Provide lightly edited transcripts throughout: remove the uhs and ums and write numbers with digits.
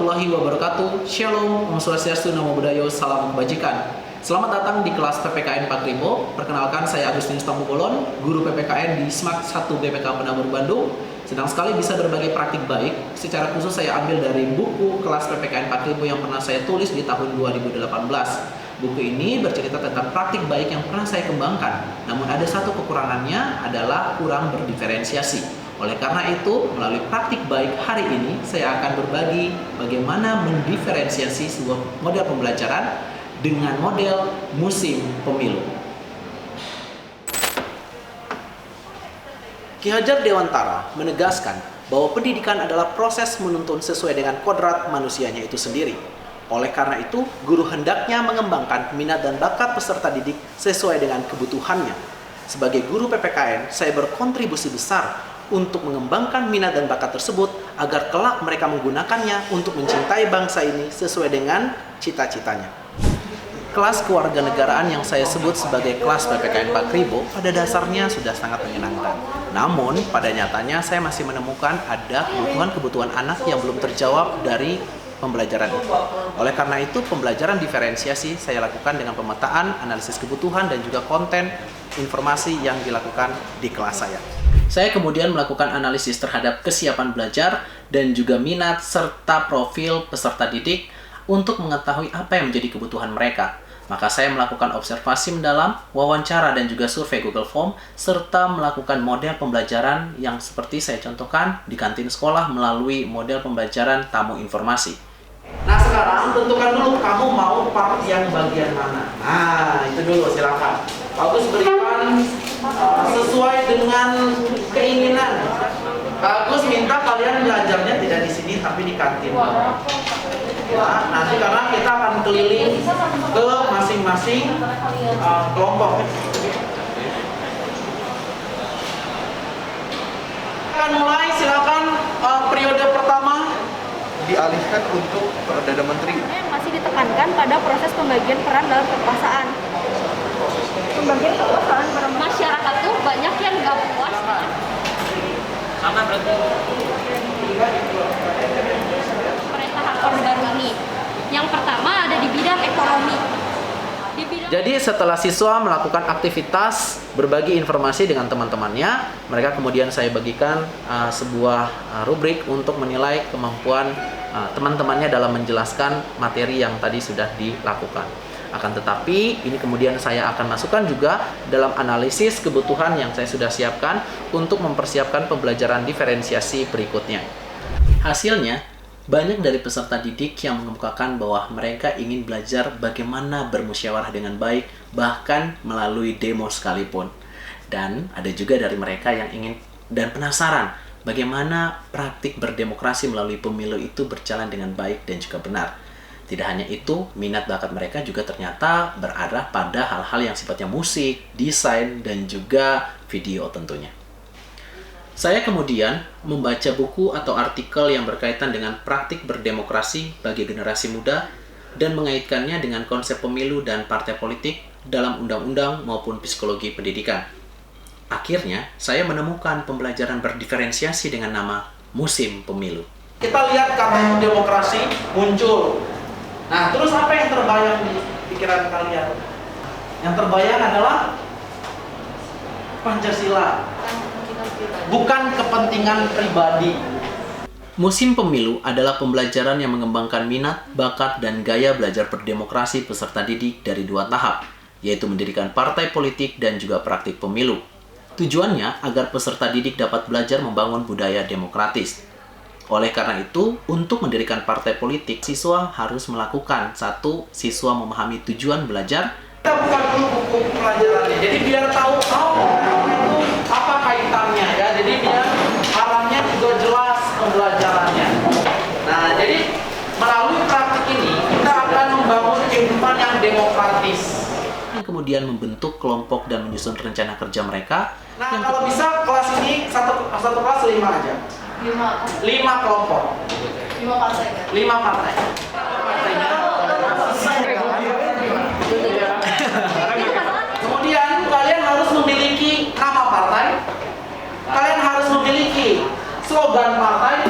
warahmatullahi wabarakatuh. Shalom, Om Swastiastu, Namo Buddhaya, Salam Kebajikan. Selamat datang di kelas PPKN Pak Ribo. Perkenalkan, saya Agustinus Tambubolon, guru PPKN di SMAK 1 BPK Penabur Bandung. Senang sekali bisa berbagi praktik baik. Secara khusus saya ambil dari buku kelas PPKN Pak Ribo yang pernah saya tulis di tahun 2018. Buku ini bercerita tentang praktik baik yang pernah saya kembangkan. Namun ada satu kekurangannya, adalah kurang berdiferensiasi. Oleh karena itu, melalui praktik baik hari ini, saya akan berbagi bagaimana mendiferensiasi sebuah model pembelajaran dengan model musim pemilu. Ki Hajar Dewantara menegaskan bahwa pendidikan adalah proses menuntun sesuai dengan kodrat manusianya itu sendiri. Oleh karena itu, guru hendaknya mengembangkan minat dan bakat peserta didik sesuai dengan kebutuhannya. Sebagai guru PPKN, saya berkontribusi besar untuk mengembangkan minat dan bakat tersebut agar kelak mereka menggunakannya untuk mencintai bangsa ini sesuai dengan cita-citanya. Kelas kewarganegaraan yang saya sebut sebagai kelas PPKN Pak Ribo pada dasarnya sudah sangat menyenangkan. Namun, pada nyatanya saya masih menemukan ada kebutuhan-kebutuhan anak yang belum terjawab dari pembelajaran itu. Oleh karena itu, pembelajaran diferensiasi saya lakukan dengan pemetaan, analisis kebutuhan, dan juga konten informasi yang dilakukan di kelas saya. Saya kemudian melakukan analisis terhadap kesiapan belajar dan juga minat serta profil peserta didik untuk mengetahui apa yang menjadi kebutuhan mereka. Maka saya melakukan observasi mendalam, wawancara dan juga survei Google Form, serta melakukan model pembelajaran yang seperti saya contohkan di kantin sekolah melalui model pembelajaran tamu informasi. Nah, sekarang tentukan dulu kamu mau part yang bagian mana. Nah, itu dulu silakan. Bagus, berikan sesuai dengan keinginan. Bagus, minta kalian belajarnya tidak di sini tapi di kantin. Nah, nanti karena kita akan keliling ke masing-masing kelompok. Akan mulai, silakan periode pertama dialihkan untuk Perdana Menteri. Yang masih ditekankan pada proses pembagian peran dalam kekuasaan. Pembagian kekuasaan pada masyarakat tuh banyak yang nggak puas. sama berarti. Pemerintahan Orde Baru ini. Yang pertama ada di bidang ekonomi. Jadi setelah siswa melakukan aktivitas berbagi informasi dengan teman-temannya, mereka kemudian saya bagikan sebuah rubrik untuk menilai kemampuan teman-temannya dalam menjelaskan materi yang tadi sudah dilakukan. Akan tetapi ini kemudian saya akan masukkan juga dalam analisis kebutuhan yang saya sudah siapkan untuk mempersiapkan pembelajaran diferensiasi berikutnya. Hasilnya, banyak dari peserta didik yang mengemukakan bahwa mereka ingin belajar bagaimana bermusyawarah dengan baik, bahkan melalui demo sekalipun. Dan ada juga dari mereka yang ingin dan penasaran bagaimana praktik berdemokrasi melalui pemilu itu berjalan dengan baik dan juga benar. Tidak hanya itu, minat bakat mereka juga ternyata berarah pada hal-hal yang sifatnya musik, desain, dan juga video tentunya. Saya kemudian membaca buku atau artikel yang berkaitan dengan praktik berdemokrasi bagi generasi muda dan mengaitkannya dengan konsep pemilu dan partai politik dalam undang-undang maupun psikologi pendidikan. Akhirnya, saya menemukan pembelajaran berdiferensiasi dengan nama musim pemilu. Kita lihat kata demokrasi muncul. Nah, terus apa yang terbayang di pikiran kalian? Yang terbayang adalah Pancasila. Bukan kepentingan pribadi. Musim pemilu adalah pembelajaran yang mengembangkan minat, bakat, dan gaya belajar berdemokrasi peserta didik dari dua tahap, yaitu mendirikan partai politik dan juga praktik pemilu. Tujuannya agar peserta didik dapat belajar membangun budaya demokratis. Oleh karena itu, untuk mendirikan partai politik, siswa harus melakukan satu, siswa memahami tujuan belajar. Kita buka dulu buku pelajarannya, jadi biar tahu apa kaitannya ya. Jadi biar arahnya juga jelas pembelajarannya. Nah, jadi melalui praktik ini kita akan membangun kehidupan yang demokratis. Kemudian membentuk kelompok dan menyusun rencana kerja mereka. Nah, kalau bisa kelas ini satu kelas 5 aja. 5 kelompok. 5 partai. 5 partai. Kemudian kalian harus memiliki nama partai. Kalian harus memiliki slogan partai.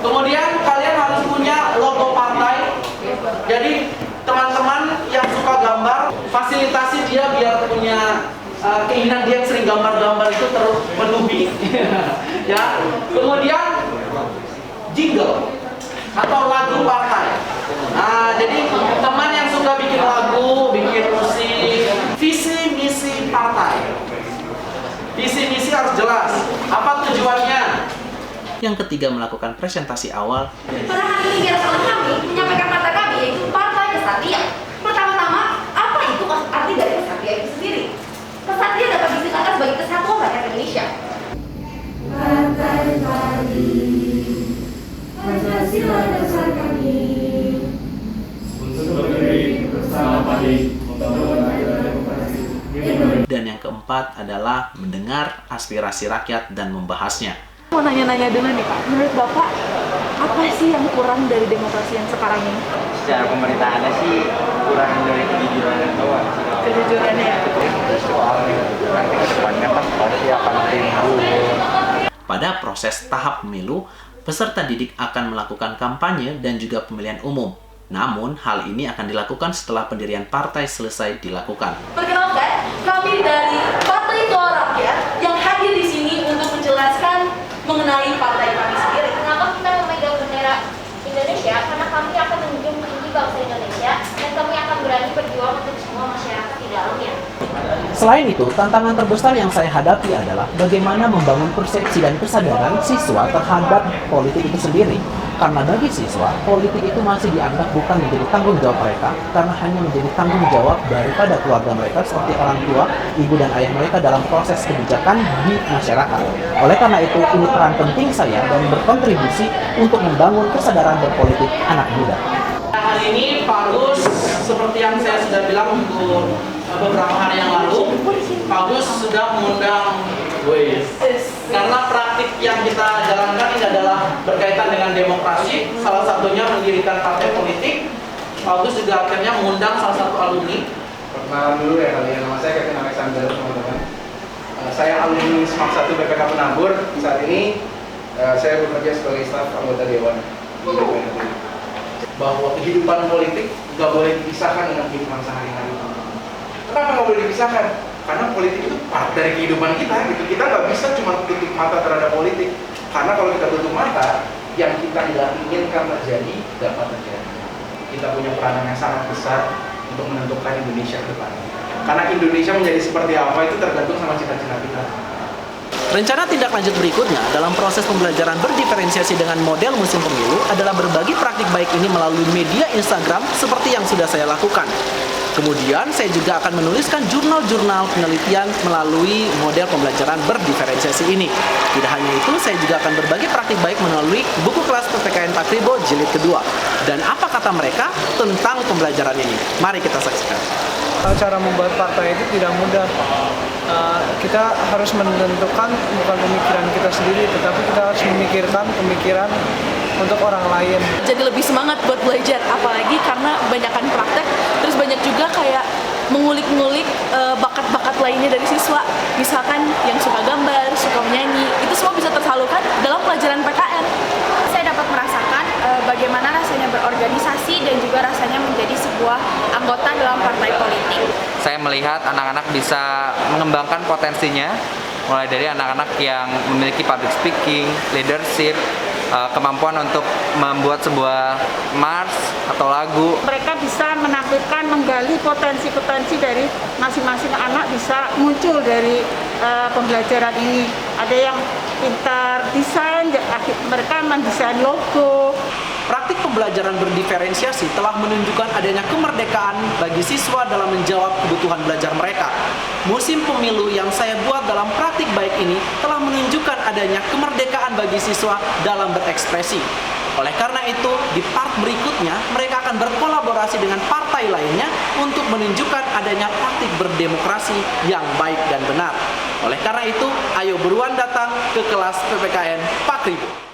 Kemudian kalian harus punya logo partai. memfasilitasi dia biar punya keinginan dia sering gambar-gambar itu terpenuhi. Ya. Kemudian jingle atau lagu partai. Nah, jadi teman yang suka bikin lagu, bikin musik, visi misi partai. Visi misi harus jelas. Apa tujuannya? Yang ketiga, melakukan presentasi awal. Pada hari ini biarlah kami menyampaikan partai kami, yaitu Partai Kesatria. Pertama-tama, apa itu arti dari kesatria itu sendiri? Kesatria dapat disingkatkan sebagai Kesatuan Rakyat Indonesia. Partai kami, Pancasila dasar kami, untuk berdiri bersama padi membangun negara demokrasi. Dan yang keempat adalah mendengar aspirasi rakyat dan membahasnya. Mau nanya-nanya dulu nih Pak, menurut Bapak apa sih yang kurang dari demokrasi yang sekarang ini? Secara pemerintahannya sih kurang dari kejujuran doang. Kejujurannya ya? Soal nanti ke depannya kan pasti akan timbul. Pada proses tahap pemilu, peserta didik akan melakukan kampanye dan juga pemilihan umum. Namun, hal ini akan dilakukan setelah pendirian partai selesai dilakukan. Perkenalkan, kami dari Partai Suara Rakyat yang hadir di sini untuk menjelaskan mengenai partai kami sendiri. Kenapa kita memegang bendera Indonesia? Karena kami akan menjunjung tinggi bangsa Indonesia dan kami akan berani berjuang untuk semua masyarakat di dalamnya. Selain itu, tantangan terbesar yang saya hadapi adalah bagaimana membangun persepsi dan kesadaran siswa terhadap politik itu sendiri. Karena bagi siswa, politik itu masih dianggap bukan menjadi tanggung jawab mereka, karena hanya menjadi tanggung jawab daripada keluarga mereka seperti orang tua, ibu dan ayah mereka dalam proses kebijakan di masyarakat. Oleh karena itu, ini peran penting saya dan berkontribusi untuk membangun kesadaran berpolitik anak muda. Hari ini Pak Gus, seperti yang saya sudah bilang untuk beberapa hari yang lalu, Pak Gus sudah mengundang karena praktik yang kita jalankan ini adalah berkaitan dengan demokrasi, salah satunya mendirikan partai politik. Pak Gus juga akhirnya mengundang salah satu alumni. Perkenalan dulu ya kalian, nama saya Kevin Alexander, teman-teman. Saya alumni SMAK 1 BPK Penabur. Saat ini saya bekerja sebagai staf anggota Dewan. Bahwa kehidupan politik nggak boleh dipisahkan dengan kehidupan sehari-hari. Kenapa nggak boleh dipisahkan? Karena politik itu part dari kehidupan kita gitu. Kita nggak bisa cuma tutup mata terhadap politik. Karena kalau kita tutup mata, yang kita tidak inginkan terjadi dapat terjadi. Kita punya peranan yang sangat besar untuk menentukan Indonesia ke depan. Karena Indonesia menjadi seperti apa itu tergantung sama cita-cita kita. Rencana tindak lanjut berikutnya dalam proses pembelajaran berdiferensiasi dengan model musim pemilu adalah berbagi praktik baik ini melalui media Instagram seperti yang sudah saya lakukan. Kemudian saya juga akan menuliskan jurnal-jurnal penelitian melalui model pembelajaran berdiferensiasi ini. Tidak hanya itu, saya juga akan berbagi praktik baik melalui buku kelas PPKN Pakribo jilid kedua. Dan apa kata mereka tentang pembelajaran ini? Mari kita saksikan. Cara membuat partai itu tidak mudah. Kita harus menentukan bukan pemikiran kita sendiri, tetapi kita harus memikirkan pemikiran untuk orang lain. Jadi lebih semangat buat belajar, apalagi karena kebanyakan praktek, terus banyak juga kayak mengulik-ngulik bakat-bakat lainnya dari siswa. Misalkan yang suka gambar, suka menyanyi, itu semua bisa tersalurkan dalam pelajaran PKN. Saya dapat merasakan bagaimana rasanya berorganisasi dan juga rasanya menjadi sebuah anggota dalam partai politik. Saya melihat anak-anak bisa mengembangkan potensinya, mulai dari anak-anak yang memiliki public speaking, leadership, kemampuan untuk membuat sebuah mars atau lagu. Mereka bisa menampilkan, menggali potensi-potensi dari masing-masing anak bisa muncul dari pembelajaran ini. Ada yang pintar desain, mereka mendesain logo. Praktik pembelajaran berdiferensiasi telah menunjukkan adanya kemerdekaan bagi siswa dalam menjawab kebutuhan belajar mereka. Musim pemilu yang saya buat dalam praktik baik ini telah menunjukkan adanya kemerdekaan bagi siswa dalam berekspresi. Oleh karena itu, di part berikutnya, mereka akan berkolaborasi dengan partai lainnya untuk menunjukkan adanya praktik berdemokrasi yang baik dan benar. Oleh karena itu, ayo buruan datang ke kelas PPKN Pakribo.